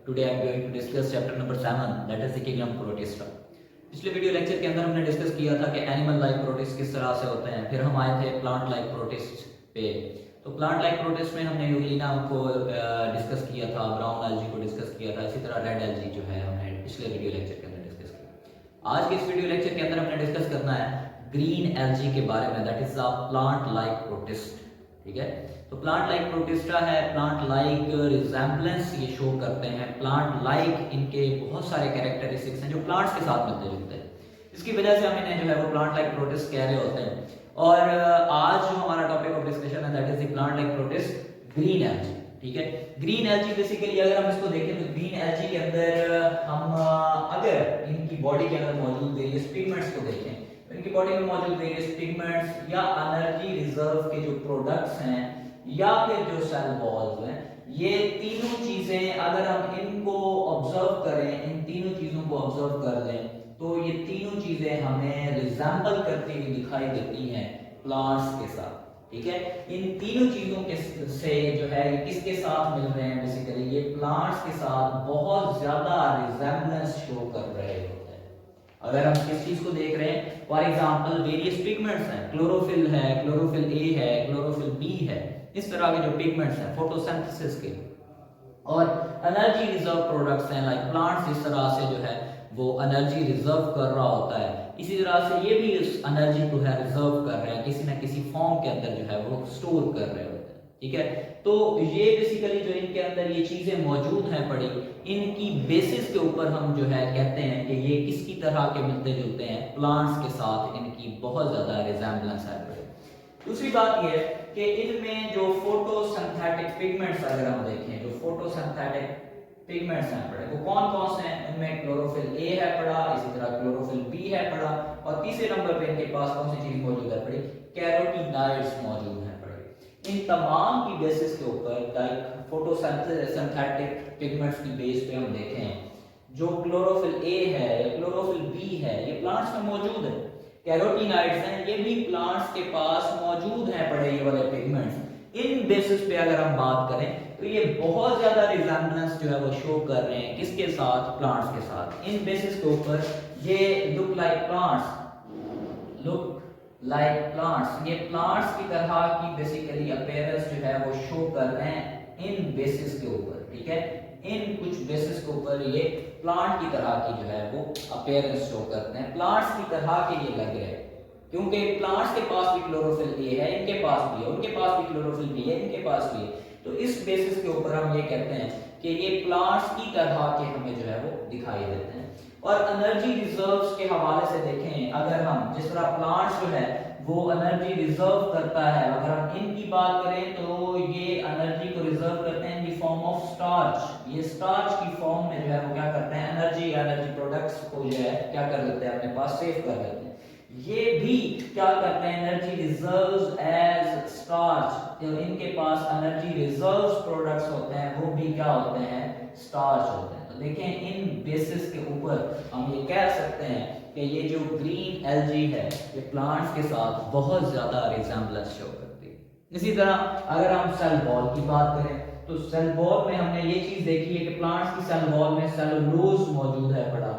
Today I am going to discuss chapter number 7, that is the kingdom protista. पिछले video lecture के अंदर हमने discuss किया था कि एनिमल लाइक प्रोटिस्ट किस तरह से होते हैं। फिर हम आए थे प्लांट लाइक प्रोटिस्ट पे। तो प्लांट लाइक प्रोटिस्ट में हमने यूग्लिना को डिस्कस किया था, ब्राउन एल्जी को डिस्कस किया था, इसी तरह रेड एल्जी जो है हमने पिछले वीडियो लेक्चर के अंदर डिस्कस किया। आज के इस वीडियो लेक्चर के अंदर हमने डिस्कस करना है ग्रीन एल्जी के बारे में, that is a plant like protist. ठीक है, तो प्लांट लाइक प्रोटिस्टा है, प्लांट लाइक रिजेम्बलेंस ये शो करते हैं, प्लांट लाइक इनके बहुत सारे कैरेक्टरिस्टिक्स हैं जो प्लांट्स के साथ मिलते जुलते हैं। इसकी वजह से हम इन्हें जो है वो प्लांट लाइक प्रोटिस्ट कह रहे होते हैं। और आज जो हमारा टॉपिक ऑफ डिस्कशन है that is the plant like protist green algae. ठीक है, ग्रीन एल्जी बेसिकली अगर हम इसको देखें तो ग्रीन एल्जी के अंदर हम अगर इनकी बॉडी के अंदर मौजूद वेरियस पिगमेंट्स को देखें, इनकी बॉडी में मौजूद वेरियस पिगमेंट्स या एनर्जी रिजर्व के जो प्रोडक्ट्स हैं या फिर जो सेल वॉल्स हैं, ये तीनों चीजें अगर हम इनको ऑब्जर्व करें, इन तीनों चीजों को ऑब्जर्व कर लें, तो ये तीनों चीजें हमें रिजेंबल करती हुई दिखाई देती हैं प्लांट्स के साथ। ठीक है, इन तीनों चीजों के से जो है ये किसके साथ मिल रहे हैं, बेसिकली ये प्लांट्स के साथ बहुत ज्यादा रिजेंबलेंस शो कर रहे होते हैं। अगर हम किस चीज को देख रहे हैं, फॉर एग्जांपल वेरियस पिगमेंट्स हैं, क्लोरोफिल है, क्लोरोफिल ए है, क्लोरोफिल बी है, इस तरह के जो पिगमेंट्स हैं फोटोसिंथेसिस के, और एनर्जी रिजर्व प्रोडक्ट्स हैं लाइक प्लांट्स इस तरह से जो है वो एनर्जी रिजर्व कर रहा होता है, इसी तरह से ये भी इस एनर्जी को है रिजर्व कर रहे हैं, किसी ना किसी फॉर्म के अंदर जो है वो स्टोर कर रहे होते हैं। ठीक है, तो ये बेसिकली जो इनके अंदर ये चीजें मौजूद हैं पड़ी, इनकी बेसिस के ऊपर हम जो है कहते हैं कि ये किसकी तरह के मिलते जुलते हैं, प्लांट्स के साथ इनकी बहुत ज्यादा रिजेम्बलेंस है। दूसरी बात ये है कि इनमें जो फोटोसिंथेटिक पिगमेंट्स अगर हम देखें, जो फोटोसिंथेटिक पिगमेंट्स हैं पड़े वो कौन कौन से हैं, उनमें क्लोरोफिल ए है पड़ा, इसी तरह क्लोरोफिल बी है पड़ा, और तीसरे नंबर पे इनके पास कौन सी चीज मौजूद है पड़ी, कैरोटीनॉइड्स मौजूद हैं पड़े। इन तमाम की बेसिस के ऊपर लाइक फोटोसिंथेटिक पिगमेंट्स की बेस पे हम देखें जो क्लोरोफिल ए है या क्लोरोफिल बी है ये प्लांट्स में मौजूद है, कैरोटीनॉइड्स हैं ये भी प्लांट्स के पास मौजूद हैं पड़े ये वाले पिगमेंट्स। इन बेसिस पे अगर हम बात करें तो ये बहुत ज्यादा रिजेम्बलेंस जो है वो शो कर रहे हैं किसके साथ, प्लांट्स के साथ। इन बेसिस के ऊपर ये look like plants, look like plants, ये प्लांट्स की तरह की बेसिकली अपीयरेंस जो है वो शो कर रहे हैं इन बेसिस के ऊपर। ठीक है, इन कुछ बेसिस के ऊपर ये प्लांट की तरह की जो है वो अपीयरेंस शो करते हैं, प्लांट्स की तरह के ये लग रहे हैं क्योंकि प्लांट्स के पास भी क्लोरोफिल ए है, इनके पास भी है, उनके पास भी क्लोरोफिल बी है, इनके पास भी है। तो इस बेसिस के ऊपर हम ये कहते हैं कि ये प्लांट्स की तरह के हमें जो है वो दिखाई देते हैं। और एनर्जी रिजर्व्स के हवाले से देखें, अगर हम जिस तरह प्लांट्स जो है वो एनर्जी रिजर्व करता है, अगर हम इनकी बात करें तो ये एनर्जी को रिजर्व करते हैं in the form of starch. ये स्टार्च की फॉर्म में जो है वो क्या करते हैं, एनर्जी प्रोडक्ट्स को जो है क्या कर लेते हैं, अपने पास सेव कर लेते हैं। ये भी क्या करते हैं, एनर्जी रिजर्व्स एज स्टार्च, जो इनके पास एनर्जी रिजर्व्स प्रोडक्ट्स होते हैं वो भी क्या होते हैं, स्टार्च होते हैं। तो देखें इन बेसिस के ऊपर हम ये कह सकते हैं कि ये जो ग्रीन एल्जी है ये प्लांट्स के साथ बहुत ज्यादा रिजेम्बलेंस शो करती है। इसी तरह अगर हम सेल वॉल की बात करें तो सेल वॉल में हमने ये चीज देखी है कि प्लांट्स की सेल वॉल में सेलुलोज मौजूद है पड़ा,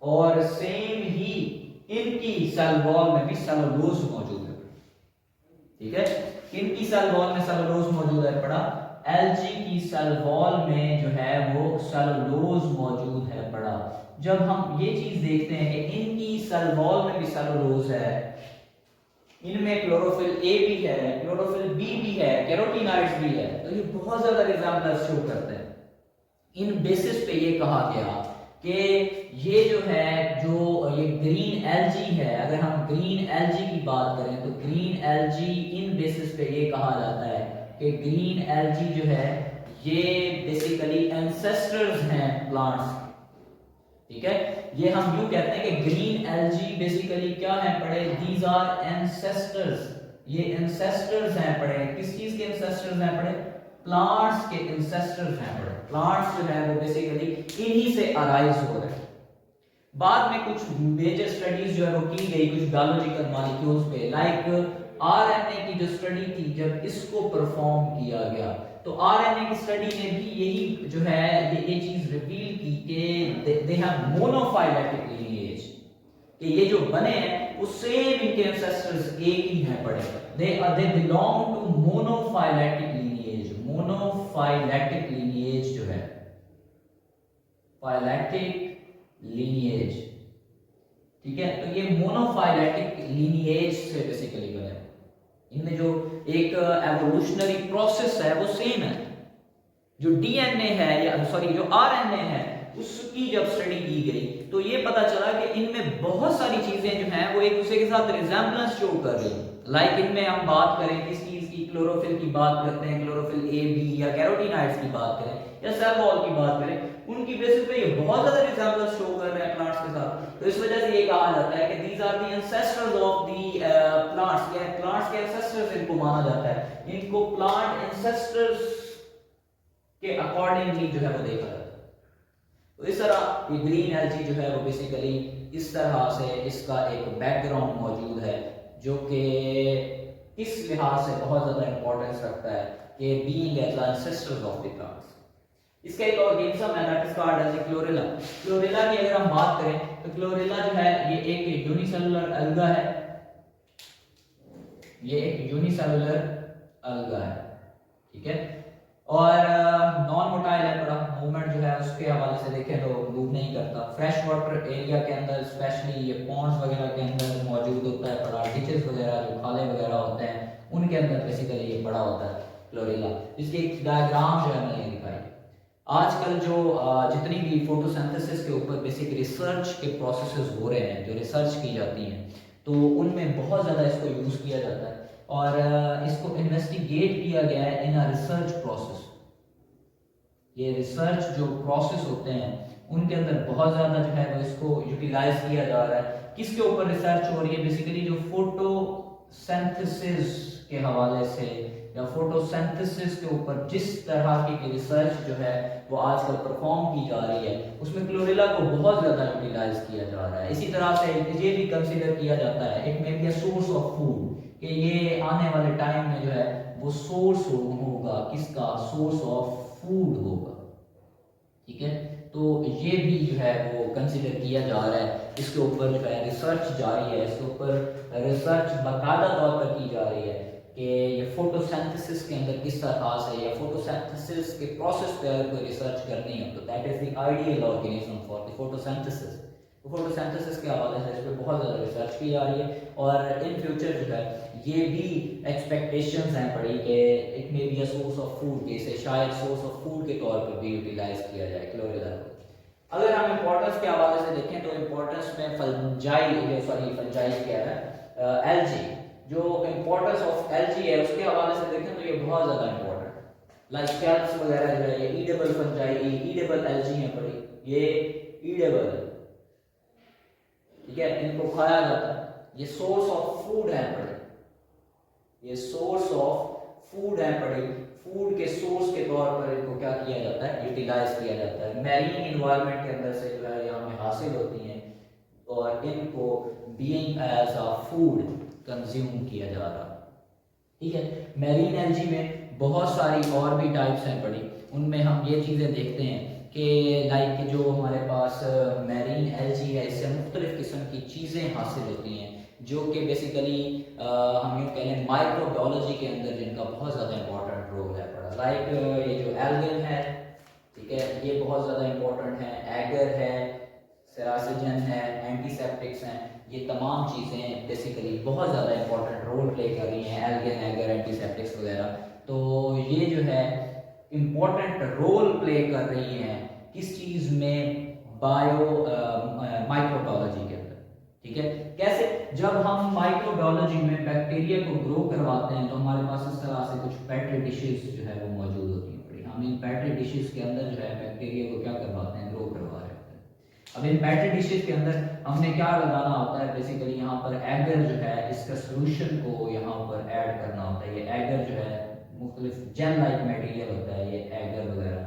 और सेम ही इनकी सेल वॉल में भी सेलुलोज मौजूद है। ठीक है, इनकी सेल वॉल में सेलुलोज मौजूद है पड़ा, एल्जी की सेल वॉल में जो है वो सेलुलोज मौजूद है पड़ा। जब हम ये चीज देखते हैं कि इनकी सेल वॉल में भी सेलुलोज है, इनमें क्लोरोफिल ए भी है, क्लोरोफिल बी भी है, कैरोटीनॉइड्स भी है, तो ये बहुत ज्यादा रिजेम्बलेंस शो करते हैं। इन बेसिस पे ये कहा गया कि ये जो है जो ये ग्रीन एल्जी है, अगर हम ग्रीन एल्जी की बात करें तो ग्रीन एल्जी इन बेसिस पे ये कहा जाता है कि ग्रीन एल्जी जो है ये बेसिकली एंसेस्टर्स हैं प्लांट्स। ठीक है, ये हम यूं कहते हैं कि ग्रीन एल्जी बेसिकली क्या है पड़े, दीज आर एंसेस्टर्स, ये एंसेस्टर्स हैं पड़े, किस चीज के एंसेस्टर्स हैं पड़े, प्लांट्स के एंसेस्टर्स हैं पड़े। प्लांट्स जो है वो बेसिकली इन्हीं से अराइज हो रहे हैं। बाद में कुछ मेजर स्टडीज जो है वो की गई कुछ बायोलॉजिकल मॉलिक्यूल्स पे, लाइक आरएनए की जो स्टडी थी, जब इसको परफॉर्म किया गया तो आरएनए की स्टडी ने भी यही जो है ये चीज रिवील की कि दे हैव मोनोफाइलेटिक लीनिएज, कि ये जो बने हैं वो सेम इनके एंसेस्टर्स एक ही हैं पड़े, they belong to monophyletic lineage. Monophyletic lineage जो है, फाइलेटिक लीनिएज, ठीक है, तो ये मोनोफाइलेटिक लीनिएज से बेसिकली बने। इनमें जो एक एवोल्यूशनरी प्रोसेस है वो सेम है। जो डीएनए है या सॉरी जो आरएनए है उसकी जब स्टडी की गई तो ये पता चला कि इनमें बहुत सारी चीजें जो हैं वो एक दूसरे के साथ रिजेम्बलेंस शो कर रही हैं। लाइक इनमें हम बात करें किस चीज की, क्लोरोफिल की बात करते हैं, क्लोरोफिल ए बी या कैरोटीनॉइड्स की बात करें या सेल वॉल की बात करें, उनकी बेसिस पे ये बहुत ज्यादा रिजेम्बलेंस शो कर रहे हैं प्लांट्स के साथ। तो इस वजह से ये कहा जाता है कि these are the ancestors of the plants, या प्लांट्स के एंसेस्टर्स इनको माना जाता है। इनको प्लांट एंसेस्टर्स के अकॉर्डिंगली जो है वो देखा जाता है। तो इस तरह ये ग्रीन एल्गी जो है वो बेसिकली इस तरह से इसका एक बैकग्राउंड मौजूद है जो कि इस लिहाज से बहुत ज्यादा इंपॉर्टेंस रखता है कि being as ancestors of the plants. इसका एक ऑर्गेनिज्म है that is called as chlorella. Chlorella की अगर हम बात करें तो क्लोरेला जो है ये एक यूनिसेलुलर अलगा है, ये एक यूनिसेलुलर अलगा है, ठीक है, और नॉन मोटाइल है, बड़ा मूवमेंट जो है उसके हवाले से देखें तो मूव नहीं करता। फ्रेश वाटर एरिया के अंदर स्पेशली ये पॉन्ड्स वगैरह के अंदर मौजूद होता है, बड़ा डिचेस वगैरह जो खाले वगैरह होते हैं उनके अंदर बेसिकली ये बड़ा होता है क्लोरेला। इसकी एक डायग्राम जो है मैंने दिखाई। आजकल जो जितनी भी फोटोसिंथेसिस के ऊपर बेसिक रिसर्च के प्रोसेसेस हो रहे हैं, जो रिसर्च की जाती हैं, तो उनमें बहुत ज़्यादा इसको यूज़ किया जाता है और इसको इन्वेस्टिगेट किया गया है इन अ रिसर्च प्रोसेस। ये रिसर्च जो प्रोसेस होते हैं उनके अंदर बहुत ज़्यादा जो है वो इसको यूटिलाइज किया जा रहा है। किसके ऊपर रिसर्च हो रही है? बेसिकली जो फोटोसिंथेसिस के हवाले से या फोटोसिंथेसिस के ऊपर जिस तरह की रिसर्च जो है वो आजकल परफॉर्म की जा रही है उसमें क्लोरेला को बहुत ज़्यादा यूटिलाइज किया जा रहा है। इसी तरह से ये भी कंसीडर किया जाता है it may be a source of food, कि ये आने वाले टाइम में जो है वो सोर्स होगा, किसका? सोर्स ऑफ फूड होगा, ठीक है। तो ये भी जो है वो कंसीडर किया जा रहा है, इसके ऊपर जो है रिसर्च जारी है, इसके ऊपर रिसर्च बाकायदा तौर पर की जा रही है कि ये फोटोसिंथेसिस के अंदर किस तरह से या फोटोसिंथेसिस के प्रोसेस पे अगर कोई रिसर्च करनी है तो that is the ideal organism for the photosynthesis. तो फोटोसिंथेसिस के हवाले से इस पर बहुत ज़्यादा रिसर्च की जा रही है और इन फ्यूचर जो है ये भी एक्सपेक्टेशंस हैं बड़ी कि it may be a source of food, कि इसे शायद सोर्स ऑफ फूड के तौर पर भी यूटिलाइज किया जाए क्लोरेला को। अगर हम इंपॉर्टेंस के हवाले से देखें तो इंपॉर्टेंस में फंजाई क्या है, एल्गी, जो इंपॉर्टेंस ऑफ एल्गी है उसके हवाले से देखें तो ये बहुत ज़्यादा इंपॉर्टेंट है। लाइक स्कैल्प्स वगैरह जो है ये ईडेबल फंजाई, ईडेबल एल्गी है बड़ी, ये ईडेबल है, ठीक है, इनको खाया जाता है, ये सोर्स ऑफ फूड है बड़े, ये सोर्स ऑफ फूड है बड़े, फूड के सोर्स के तौर पर इनको क्या किया जाता है? यूटिलाइज किया जाता है। मैरीन इन्वायरमेंट के अंदर से जो है ये हमें हासिल होती हैं और इनको being as a food consume किया जा रहा है, ठीक है। मैरीन एल्गी में बहुत सारी और भी टाइप्स हैं बड़ी, उनमें हम ये चीज़ें देखते हैं कि लाइक जो हमारे पास मैरीन एल्गी है इससे मुख्तलिफ किस्म की चीज़ें हासिल होती हैं जो कि बेसिकली हम यूँ कह लें माइक्रोबायोलॉजी के अंदर जिनका बहुत ज़्यादा इंपॉर्टेंट रोल है पड़ा। लाइक ये जो एल्गन है, ठीक है, ये बहुत ज़्यादा इंपॉर्टेंट है, एगर है, सेरासिजन है, एंटीसेप्टिक्स हैं, ये तमाम चीज़ें बेसिकली बहुत ज़्यादा इंपॉर्टेंट रोल प्ले कर रही हैं, एल्गन, एगर, एंटीसेप्टिक्स वगैरह। तो ये जो है इम्पॉर्टेंट रोल प्ले कर रही हैं किस चीज़ में? माइक्रोबायोलॉजी के अंदर, ठीक है। कैसे? जब हम माइक्रोबायोलॉजी में बैक्टीरिया को ग्रो करवाते हैं तो हमारे पास इस तरह से कुछ पेट्री डिशेस जो है वो मौजूद होती हैं। हम इन पेट्री डिशेस के अंदर जो है बैक्टीरिया को क्या करवाते हैं? ग्रो करवा रहे होते हैं। अब इन पेट्री डिशेस के अंदर हमने क्या लगाना होता है? बेसिकली यहाँ पर एगर जो है इसका सोल्यूशन को यहाँ पर ऐड करना होता है। ये एगर जो है मुख्तलिफ जेल लाइक मटेरियल होता है ये एगर वगैरह,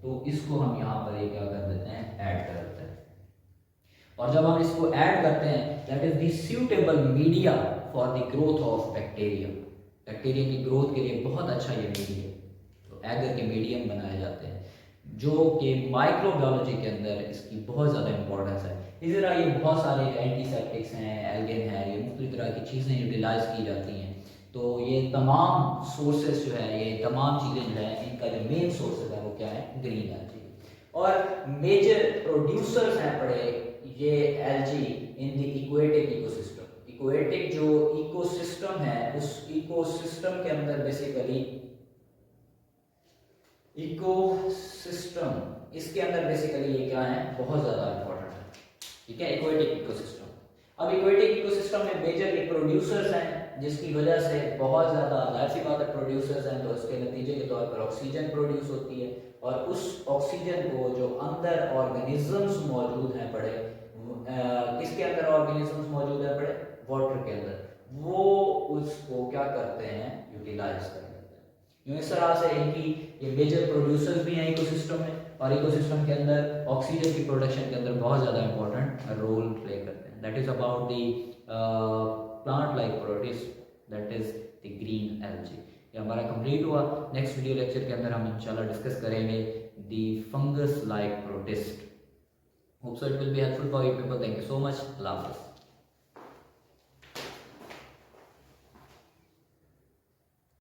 तो इसको हम यहाँ पर ये क्या कर देते हैं? ऐड कर देते हैं। और जब हम इसको ऐड करते हैं that is the suitable media for the growth of bacteria. Bacteria की ग्रोथ के लिए बहुत अच्छा ये मीडिया। तो एगर के मीडियम बनाए जाते हैं, जो कि माइक्रोबायोलॉजी के अंदर इसकी बहुत ज़्यादा इंपॉर्टेंस है। इसी तरह ये बहुत सारे एंटीसेप्टिक्स हैं, एल्गेन है, ये मुख्तलिफ तरह की चीज़ें यूटिलाइज की जाती हैं। तो ये तमाम सोर्सेस जो है, ये तमाम चीज़ें जो है, इनका जो मेन सोर्स है वो क्या है, ग्रीन एल्गी। और मेजर प्रोड्यूसर्स हैं पड़े ये algae in the aquatic ecosystem. Aquatic जो इकोसिस्टम है, उस इकोसिस्टम के अंदर बेसिकली इकोसिस्टम, इसके अंदर बेसिकली ये क्या है, बहुत ज़्यादा इंपॉर्टेंट है, ठीक है, इक्वेटिक इकोसिस्टम। अब इक्वेटिक इकोसिस्टम में मेजर प्रोड्यूसर्स हैं, जिसकी वजह से बहुत ज़्यादा, जाहिर सी बात है प्रोड्यूसर्स हैं तो इसके नतीजे के तौर पर ऑक्सीजन प्रोड्यूस होती है, और उस ऑक्सीजन को जो अंदर ऑर्गेनिजम्स मौजूद हैं पड़े, किसके अंदर ऑर्गेनिजम्स मौजूद हैं पड़े, वाटर के अंदर, वो उसको क्या करते हैं, यूटिलाइज कर लेते हैं। इस तरह से इनकी ये मेजर प्रोड्यूसर्स भी हैं इकोसिस्टम में, और इकोसिस्टम के अंदर ऑक्सीजन की प्रोडक्शन के अंदर बहुत ज़्यादा इंपॉर्टेंट रोल प्ले करते हैं। That is about the plant like protist, that is the green algae. ये हमारा कंप्लीट हुआ। नेक्स्ट वीडियो लेक्चर के अंदर हम इंशाल्लाह डिस्कस करेंगे the fungus like protist. Hope so it will be helpful for you people. Thank you so much. अल्लाह हाफ़िज़।